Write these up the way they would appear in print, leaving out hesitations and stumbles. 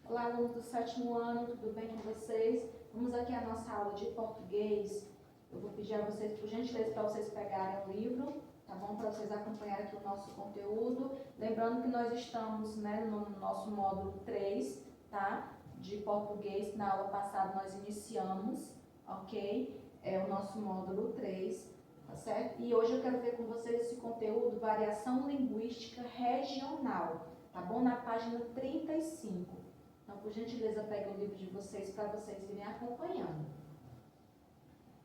Olá, alunos do sétimo ano, tudo bem com vocês? Vamos aqui à nossa aula de português. Eu vou pedir a vocês, por gentileza, para vocês pegarem o livro, tá bom? Para vocês acompanharem aqui o nosso conteúdo. Lembrando que nós estamos, né, no nosso módulo 3, tá? De português. Na aula passada nós iniciamos, ok? É o nosso módulo 3, tá certo? E hoje eu quero ver com vocês esse conteúdo, variação linguística regional, tá bom? Na página 35. Então, por gentileza, pegue o livro de vocês para vocês irem acompanhando.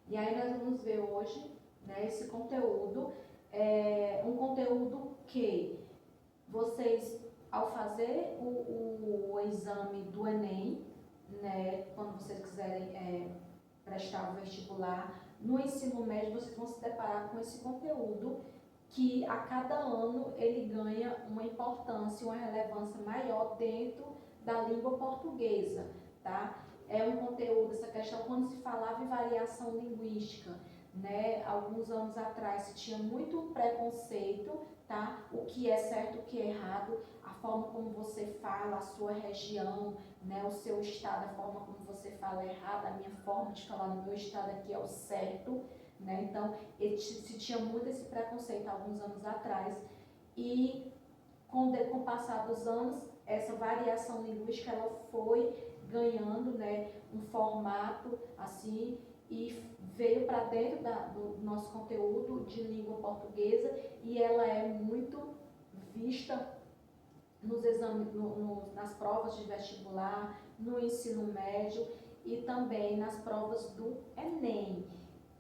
E aí nós vamos ver hoje, né, esse conteúdo, um conteúdo que vocês, ao fazer o exame do Enem, né, quando vocês quiserem prestar o vestibular, no ensino médio vocês vão se deparar com esse conteúdo que a cada ano ele ganha uma importância, uma relevância maior dentro da língua portuguesa, tá? É um conteúdo, essa questão, quando se falava em variação linguística, né? Alguns anos atrás se tinha muito preconceito, tá? O que é certo, o que é errado, a forma como você fala, a sua região, né? O seu estado, a forma como você fala é errada, a minha forma de falar no meu estado aqui é o certo, né? Então, se tinha muito esse preconceito alguns anos atrás e com o passar dos anos, essa variação linguística ela foi ganhando, né, um formato assim e veio para dentro do nosso conteúdo de língua portuguesa e ela é muito vista nos exames, nas provas de vestibular, no ensino médio e também nas provas do Enem.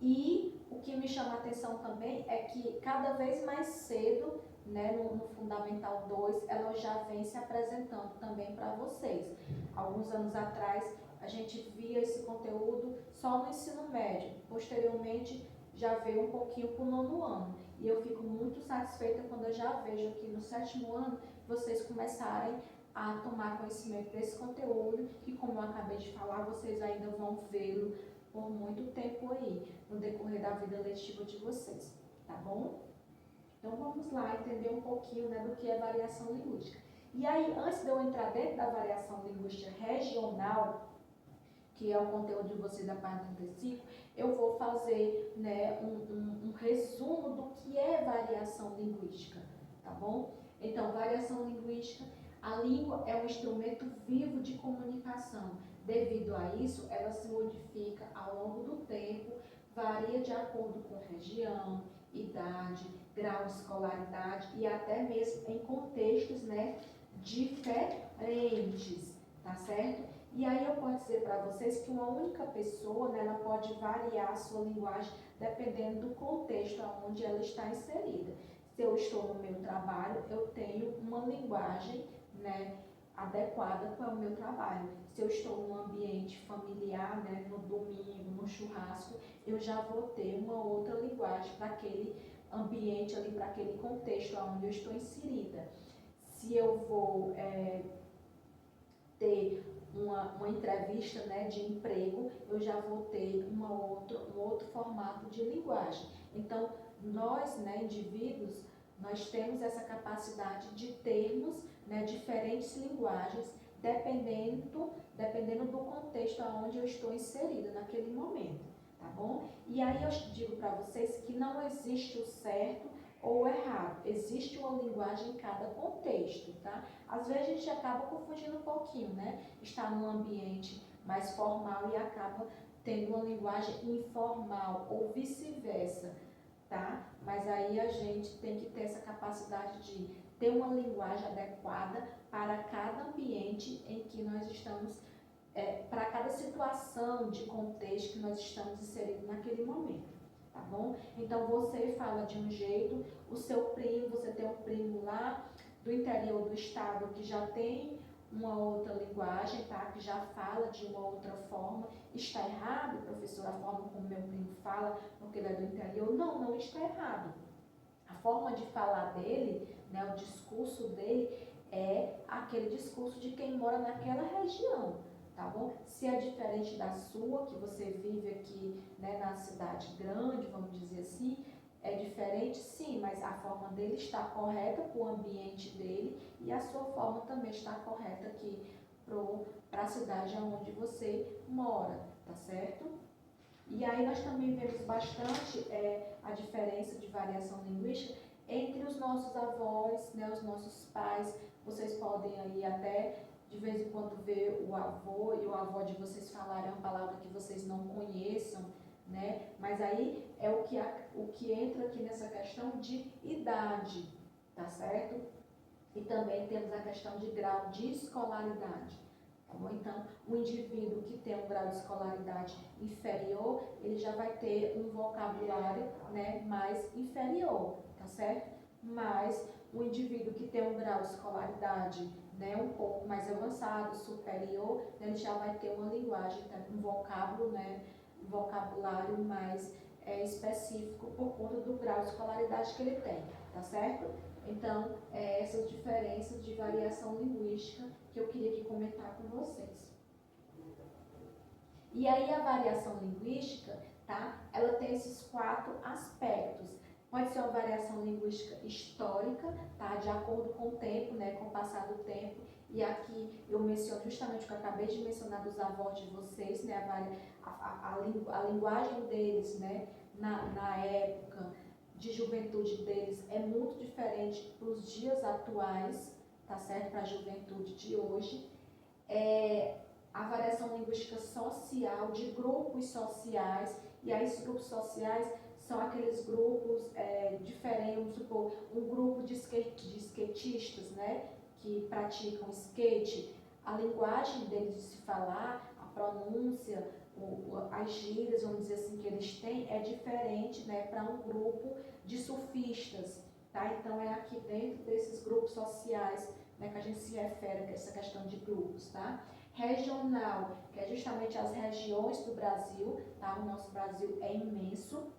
E o que me chama a atenção também é que cada vez mais cedo, né, no Fundamental 2, ela já vem se apresentando também para vocês. Alguns anos atrás, a gente via esse conteúdo só no ensino médio. Posteriormente, já veio um pouquinho para o nono ano. E eu fico muito satisfeita quando eu já vejo aqui no sétimo ano vocês começarem a tomar conhecimento desse conteúdo, que, como eu acabei de falar, vocês ainda vão vê-lo por muito tempo aí, no decorrer da vida letiva de vocês, tá bom? Então vamos lá entender um pouquinho, né, do que é variação linguística. E aí, antes de eu entrar dentro da variação linguística regional, que é o conteúdo de vocês da página 35, eu vou fazer, né, um resumo do que é variação linguística, tá bom? Então, variação linguística, a língua é um instrumento vivo de comunicação. Devido a isso, ela se modifica ao longo do tempo, varia de acordo com região, idade, grau de escolaridade e até mesmo em contextos, né, diferentes, tá certo? E aí eu posso dizer para vocês que uma única pessoa, né, ela pode variar a sua linguagem dependendo do contexto onde ela está inserida. Se eu estou no meu trabalho, eu tenho uma linguagem, né, adequada para o meu trabalho. Se eu estou num ambiente familiar, né, no domingo, no churrasco, eu já vou ter uma outra linguagem para aquele ambiente ali, para aquele contexto onde eu estou inserida. Se eu vou ter uma entrevista, né, de emprego, eu já vou ter um outro formato de linguagem. Então, nós, né, indivíduos, nós temos essa capacidade de termos, né, diferentes linguagens, dependendo do contexto onde eu estou inserida naquele momento, tá bom? E aí eu digo para vocês que não existe o certo ou errado, existe uma linguagem em cada contexto, tá? Às vezes a gente acaba confundindo um pouquinho, né? Está num ambiente mais formal e acaba tendo uma linguagem informal ou vice-versa, tá? Mas aí a gente tem que ter essa capacidade de ter uma linguagem adequada para cada ambiente em que nós estamos, para cada situação de contexto que nós estamos inseridos naquele momento. Tá bom? Então você fala de um jeito, o seu primo, você tem um primo lá do interior do estado que já tem uma outra linguagem, tá? Que já fala de uma outra forma. Está errado, professor, a forma como meu primo fala, porque ele é do interior? Não, não está errado. A forma de falar dele, né, o discurso dele é aquele discurso de quem mora naquela região. Tá bom? Se é diferente da sua, que você vive aqui, né, na cidade grande, vamos dizer assim, é diferente sim, mas a forma dele está correta para o ambiente dele e a sua forma também está correta aqui para a cidade onde você mora, tá certo? E aí nós também vemos bastante a diferença de variação linguística entre os nossos avós, né, os nossos pais. Vocês podem aí até de vez em quando ver o avô e o avó de vocês falarem uma palavra que vocês não conheçam, né? Mas aí é o que entra aqui nessa questão de idade, tá certo? E também temos a questão de grau de escolaridade. Tá bom? Então, o indivíduo que tem um grau de escolaridade inferior, ele já vai ter um vocabulário, né, mais inferior, tá certo? Mas o indivíduo que tem um grau de escolaridade, né, um pouco mais avançado, superior, né, ele já vai ter uma linguagem, um vocábulo, né, um vocabulário mais específico por conta do grau de escolaridade que ele tem, tá certo? Então, essas diferenças de variação linguística que eu queria aqui comentar com vocês. E aí a variação linguística, tá? Ela tem esses 4 aspectos. Pode ser uma variação linguística histórica, tá? De acordo com o tempo, né? Com o passar do tempo. E aqui eu menciono justamente o que eu acabei de mencionar dos avós de vocês, né? A linguagem deles, né? Na época de juventude deles é muito diferente para os dias atuais, tá certo? Para a juventude de hoje. A variação linguística social, de grupos sociais, e aí esses grupos sociais são aqueles grupos diferentes, vamos supor, um grupo de skatistas, né? Que praticam skate, a linguagem deles de se falar, a pronúncia, as gírias, vamos dizer assim, que eles têm, é diferente, né, para um grupo de surfistas, tá? Então, é aqui dentro desses grupos sociais, né, que a gente se refere a essa questão de grupos, tá? Regional, que é justamente as regiões do Brasil, tá? O nosso Brasil é imenso,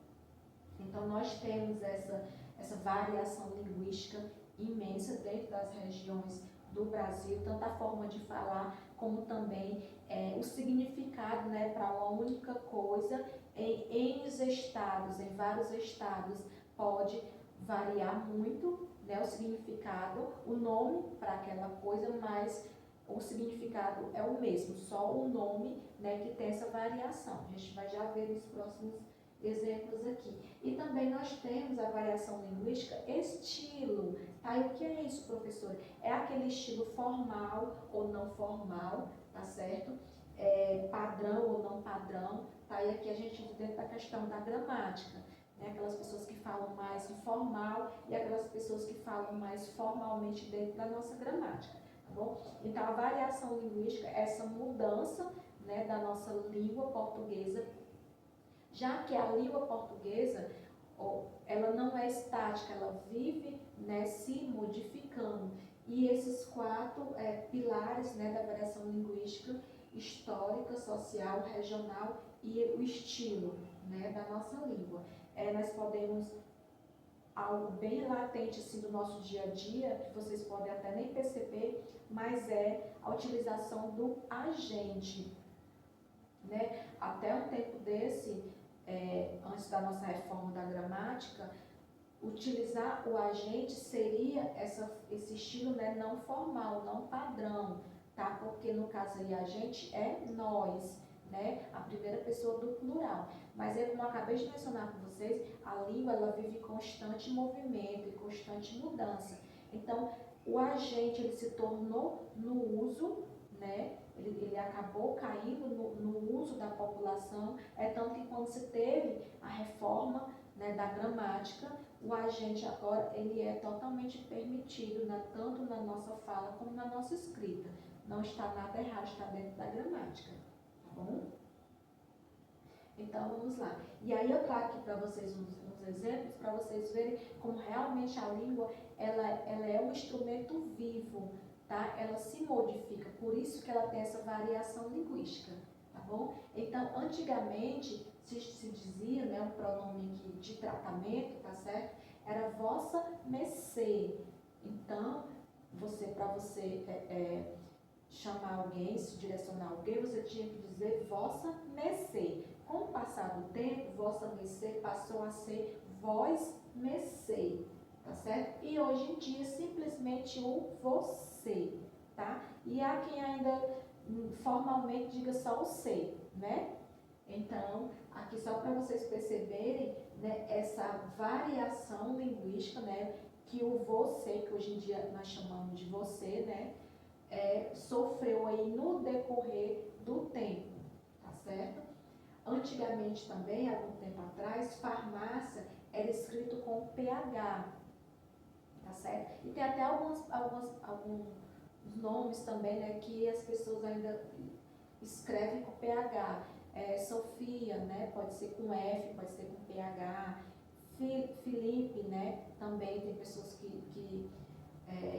então nós temos essa variação linguística imensa dentro das regiões do Brasil, tanto a forma de falar, como também o significado, né, para uma única coisa em estados, em vários estados, pode variar muito, né, o significado, o nome para aquela coisa, mas o significado é o mesmo, só o nome, né, que tem essa variação. A gente vai já ver nos próximos exemplos aqui. E também nós temos a variação linguística estilo, tá? E o que é isso, professor? É aquele estilo formal ou não formal, tá certo? Padrão ou não padrão, tá? E aqui a gente entra dentro da questão da gramática, né? Aquelas pessoas que falam mais informal e aquelas pessoas que falam mais formalmente dentro da nossa gramática, tá bom? Então, a variação linguística é essa mudança, né, da nossa língua portuguesa, já que a língua portuguesa, ela não é estática, ela vive, né, se modificando. E esses 4 pilares, né, da variação linguística, histórica, social, regional e o estilo, né, da nossa língua. Nós podemos, algo bem latente assim, do nosso dia a dia, que vocês podem até nem perceber, mas é a utilização do agente, né? Até um tempo desse, antes da nossa reforma da gramática, utilizar o agente seria esse estilo, né, não formal, não padrão, tá? Porque no caso aí, agente é nós, né? A primeira pessoa do plural. Mas como eu acabei de mencionar com vocês, a língua ela vive em constante movimento, em constante mudança. Então, o agente ele se tornou no uso, né? Ele acabou caindo no uso da população, tanto que quando se teve a reforma, né, da gramática, o agente agora ele é totalmente permitido, né, tanto na nossa fala como na nossa escrita. Não está nada errado, está dentro da gramática, tá bom? Então vamos lá. E aí eu trago aqui para vocês uns exemplos, para vocês verem como realmente a língua ela é um instrumento vivo, tá? Ela se modifica, por isso que ela tem essa variação linguística, tá bom? Então, antigamente, se dizia, né, um pronome aqui de tratamento, tá certo? Era vossa mercê. Então, para você chamar alguém, se direcionar alguém, você tinha que dizer vossa mercê. Com o passar do tempo, vossa mercê passou a ser vós mercê, tá certo? E hoje em dia, simplesmente o você, tá? E há quem ainda formalmente diga só o C, né? Então, aqui só para vocês perceberem, né, essa variação linguística, né, que o você, que hoje em dia nós chamamos de você, né, sofreu aí no decorrer do tempo, tá certo? Antigamente também, há algum tempo atrás, farmácia era escrito com PH, tá certo? E tem até alguns nomes também, né, que as pessoas ainda escrevem com PH. Sofia, né, pode ser com F, pode ser com PH. Felipe, né, também tem pessoas que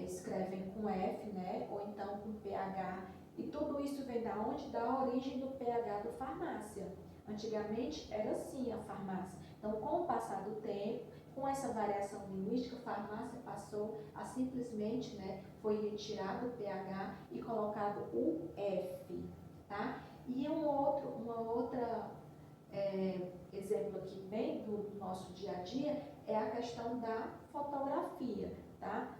escrevem com F, né, ou então com PH. E tudo isso vem da onde? Da origem do PH do farmácia. Antigamente era assim a farmácia. Então, com o passar do tempo, com essa variação linguística, a farmácia passou a simplesmente, né, foi retirado o PH e colocado o F, tá? E uma outra exemplo aqui bem do nosso dia a dia é a questão da fotografia, tá?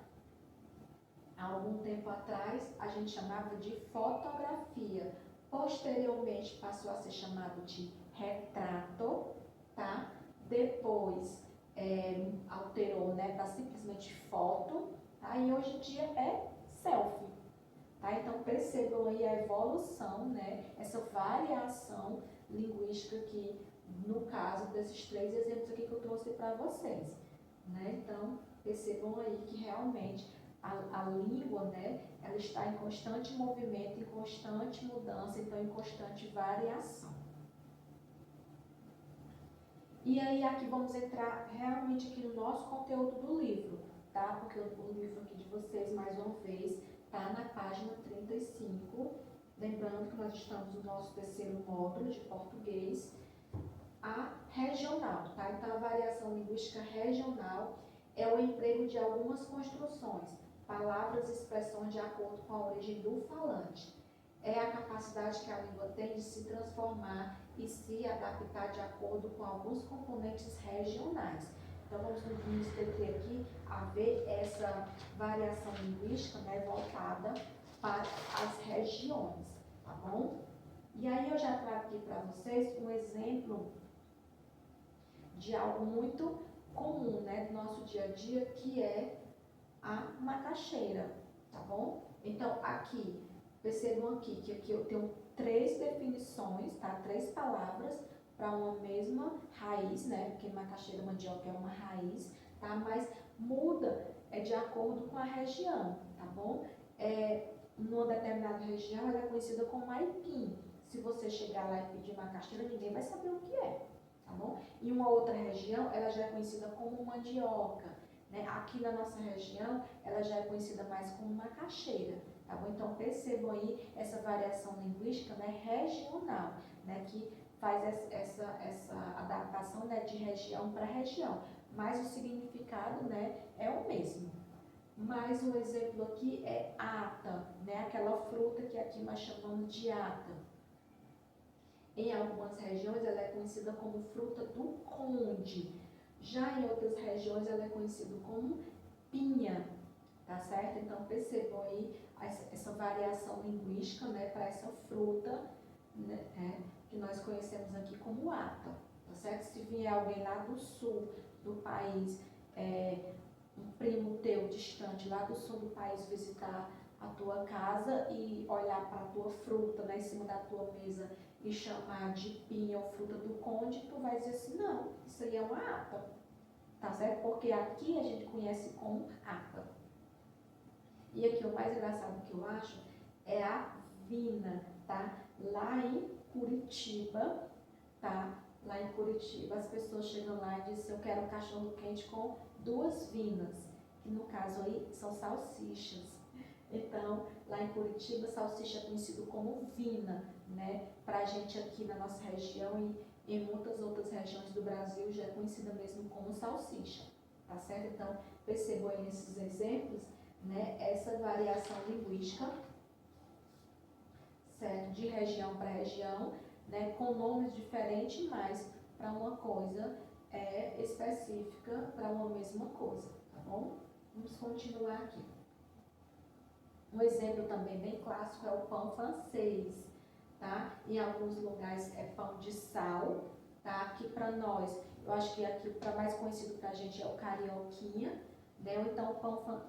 Há algum tempo atrás a gente chamava de fotografia, posteriormente passou a ser chamado de retrato, tá? Depois alterou, né, para simplesmente foto, tá? E hoje em dia é selfie, tá? Então percebam aí a evolução, né, essa variação linguística aqui, no caso desses 3 exemplos aqui que eu trouxe para vocês, né? Então percebam aí que realmente a língua, né, ela está em constante movimento, em constante mudança, então em constante variação. E aí aqui vamos entrar realmente aqui no nosso conteúdo do livro, tá? Porque o livro aqui de vocês, mais uma vez, tá na página 35. Lembrando que nós estamos no nosso 3º módulo de português, a regional, tá? Então a variação linguística regional é o emprego de algumas construções, palavras e expressões de acordo com a origem do falante. É a capacidade que a língua tem de se transformar e se adaptar de acordo com alguns componentes regionais. Então, vamos nos deter aqui a ver essa variação linguística, né, voltada para as regiões, tá bom? E aí eu já trago aqui para vocês um exemplo de algo muito comum, né, do nosso dia a dia, que é a macaxeira, tá bom? Então, aqui, percebam aqui que aqui eu tenho 3 definições, tá? 3 palavras para uma mesma raiz, né? Porque macaxeira, mandioca é uma raiz, tá? Mas muda de acordo com a região, tá bom? Numa determinada região, ela é conhecida como aipim. Se você chegar lá e pedir macaxeira, ninguém vai saber o que é, tá bom? Em uma outra região, ela já é conhecida como mandioca. Né? Aqui na nossa região, ela já é conhecida mais como macaxeira, tá bom? Então, percebam aí essa variação linguística, né, regional, né, que faz essa adaptação, né, de região para região, mas o significado, né, é o mesmo. Mais um exemplo aqui é ata, né, aquela fruta que aqui nós chamamos de ata. Em algumas regiões, ela é conhecida como fruta do conde. Já em outras regiões, ela é conhecida como pinha, tá certo? Então, percebam aí essa variação linguística, né, para essa fruta, né, que nós conhecemos aqui como ata, tá certo? Se vier alguém lá do sul do país, um primo teu distante lá do sul do país visitar a tua casa e olhar para a tua fruta, né, em cima da tua mesa e chamar de pinha ou fruta do conde, tu vai dizer assim, não, isso aí é uma ata, tá certo? Porque aqui a gente conhece como ata. E aqui o mais engraçado que eu acho é a vina, tá? Lá em Curitiba, tá? Lá em Curitiba as pessoas chegam lá e dizem, eu quero um cachorro quente com 2 vinas, que no caso aí são salsichas. Então, lá em Curitiba, salsicha é conhecido como vina, né? Pra gente aqui na nossa região e em muitas outras regiões do Brasil já é conhecida mesmo como salsicha, tá certo? Então, percebam aí nesses exemplos, né, essa variação linguística, certo? De região para região, né, com nomes diferentes, mas para uma coisa específica, para uma mesma coisa, tá bom? Vamos continuar aqui. Um exemplo também bem clássico é o pão francês, tá? Em alguns lugares é pão de sal, tá? Aqui para nós, eu acho que aqui o mais conhecido para a gente é o carioquinha, né? Ou então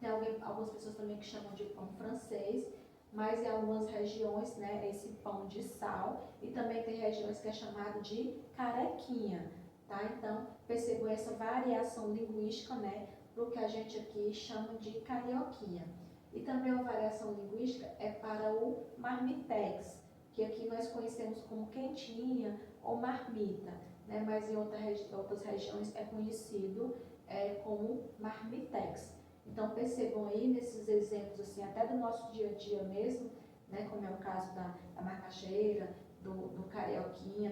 tem algumas pessoas também que chamam de pão francês, mas em algumas regiões, né, esse pão de sal, e também tem regiões que é chamado de carequinha, tá? Então, percebam essa variação linguística, né, para o que a gente aqui chama de carioquinha. E também uma variação linguística é para o marmitex, que aqui nós conhecemos como quentinha ou marmita, né, mas em outras regiões é conhecido como marmitex. Então percebam aí nesses exemplos, assim, até do nosso dia a dia mesmo, né, como é o caso da macaxeira, do carioquinha,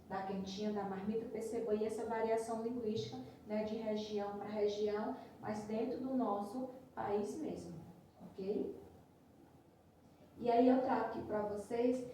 da quentinha, da marmita, percebam aí essa variação linguística, né, de região para região, mas dentro do nosso país mesmo, ok? E aí eu trago aqui para vocês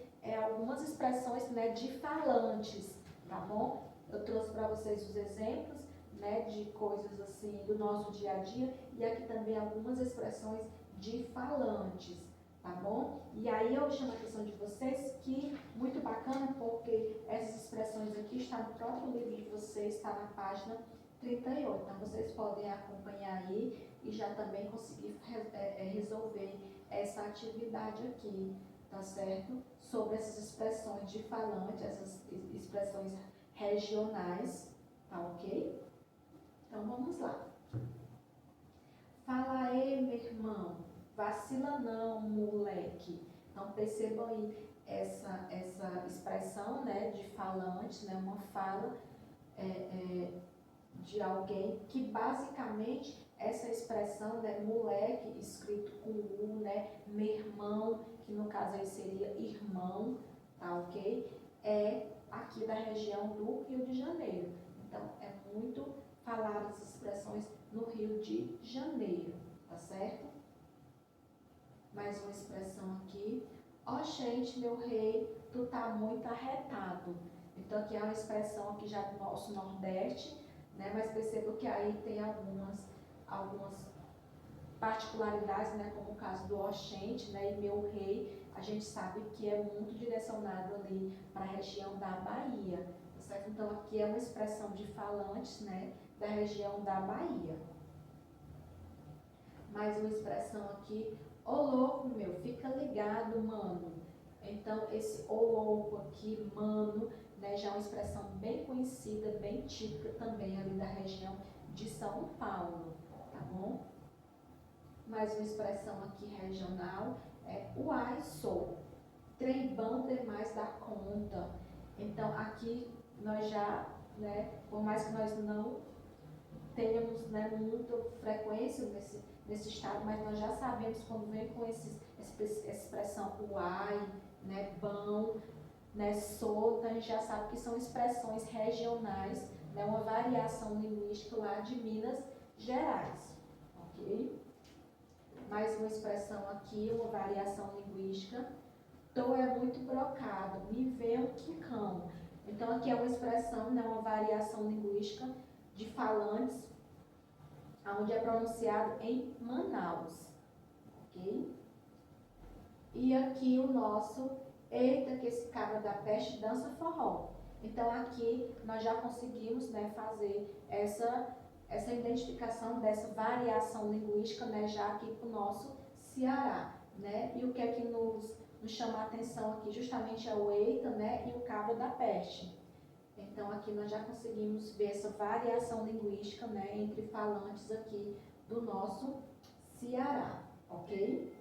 algumas expressões, né, de falantes, tá bom? Eu trouxe para vocês os exemplos, né, de coisas assim do nosso dia a dia, e aqui também algumas expressões de falantes, tá bom? E aí eu chamo a atenção de vocês que, muito bacana, porque essas expressões aqui estão no próprio livro de vocês, está na página 38, então vocês podem acompanhar aí e já também conseguir resolver essa atividade aqui, tá certo? Sobre essas expressões de falante, essas expressões regionais, tá ok? Então vamos lá. Fala aí, meu irmão, vacila não, moleque. Então percebam aí essa expressão, né, de falante, né, uma fala de alguém que basicamente essa expressão, né, moleque, escrito com U, né, meu irmão, que no caso aí seria irmão, tá ok? É aqui da região do Rio de Janeiro. Então é muito falar essas expressões no Rio de Janeiro, tá certo? Mais uma expressão aqui. Ó, gente, meu rei, tu tá muito arretado. Então aqui é uma expressão aqui já do nosso Nordeste, né? Mas percebo que aí tem algumas particularidades, né? Como o caso do oxente, né? E meu rei, a gente sabe que é muito direcionado ali para a região da Bahia, tá certo? Então aqui é uma expressão de falantes, né? Da região da Bahia. Mais uma expressão aqui. Ô louco, meu, fica ligado, mano. Então, esse ô louco aqui, mano, né, já é uma expressão bem conhecida, bem típica também ali da região de São Paulo, tá bom? Mais uma expressão aqui regional é uai, sou. Trem bom demais da conta. Então, aqui nós já, né, por mais que nós não tenhamos, né, muita frequência nesse estado, mas nós já sabemos quando vem com essa expressão uai, né, bom, né, solta, a gente já sabe que são expressões regionais, né, uma variação linguística lá de Minas Gerais, ok? Mais uma expressão aqui, uma variação linguística. Tô é muito brocado, me vê um quicão. Então aqui é uma expressão, né, uma variação linguística de falantes, onde é pronunciado em Manaus, ok? E aqui o nosso, eita que esse cabra da peste dança forró. Então aqui nós já conseguimos, né, fazer essa identificação dessa variação linguística, né, já aqui para o nosso Ceará, né? E o que é que nos chama a atenção aqui justamente é o eita, né, e o cabra da peste. Então aqui nós já conseguimos ver essa variação linguística, né, entre falantes aqui do nosso Ceará, ok?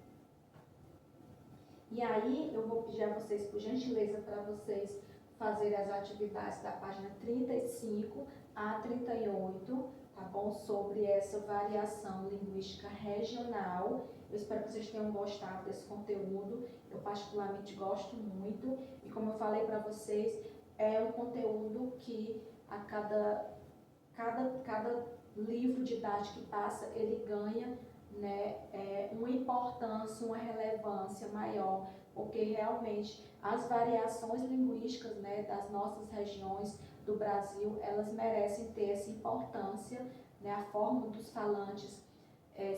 E aí eu vou pedir a vocês, por gentileza, para vocês fazerem as atividades da página 35 a 38, tá bom? Sobre essa variação linguística regional. Eu espero que vocês tenham gostado desse conteúdo. Eu particularmente gosto muito. E como eu falei para vocês, é um conteúdo que a cada livro didático que passa, ele ganha, né, uma importância, uma relevância maior, porque realmente as variações linguísticas, né, das nossas regiões do Brasil, elas merecem ter essa importância, né, a forma dos falantes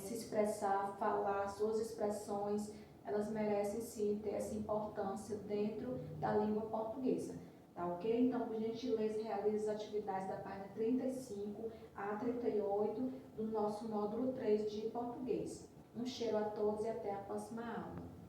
se expressar, falar, suas expressões, elas merecem sim ter essa importância dentro da língua portuguesa. Tá ok? Então, por gentileza, realize as atividades da página 35 a 38 do nosso módulo 3 de português. Um cheiro a todos e até a próxima aula.